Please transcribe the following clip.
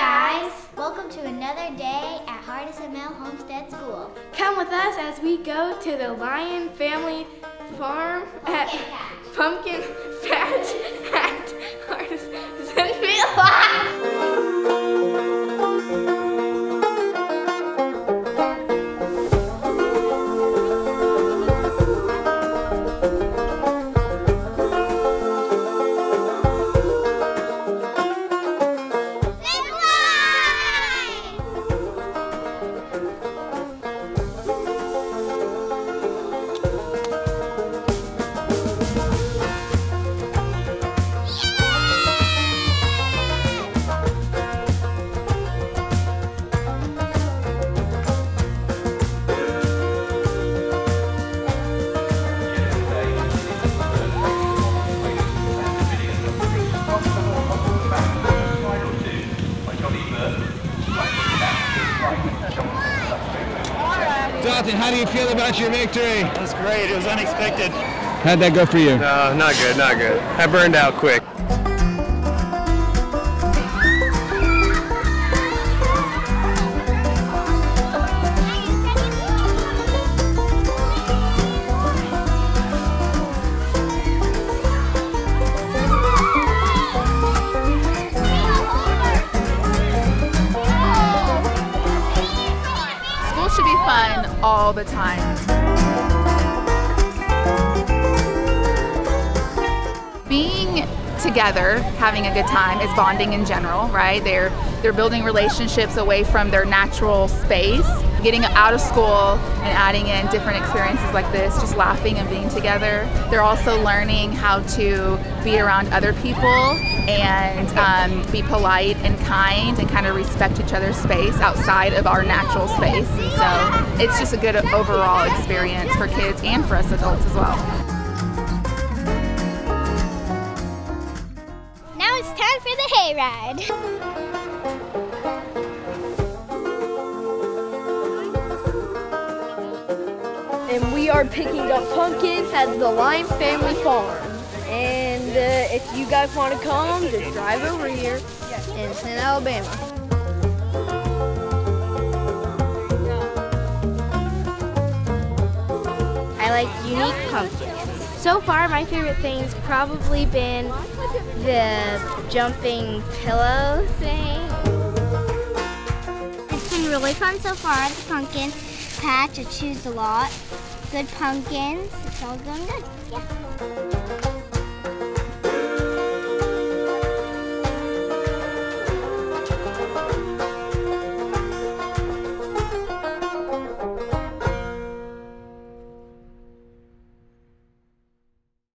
guys! Welcome to another day at Hardison Mill Homestead School. Come with us as we go to the Lyons family farm at Pumpkin Patch at Hardison Mill. Dalton, how do you feel about your victory? It was great. It was unexpected. How'd that go for you? No, not good, not good. I burned out quick. Should be fun all the time. Being together, having a good time is bonding in general, right? They're building relationships away from their natural space, getting out of school and adding in different experiences like this, just laughing and being together. They're also learning how to be around other people and be polite and kind and kind of respect each other's space outside of our natural space. And so it's just a good overall experience for kids and for us adults as well. Now it's time for the hayride. And we are picking up pumpkins at the Lyons family farm. And if you guys want to come, just drive over here in St. Alabama. I like unique pumpkins. So far, my favorite thing's probably been the jumping pillow thing. It's been really fun so far at the pumpkin patch. I choose a lot. Good pumpkins. It's all going good. Yeah.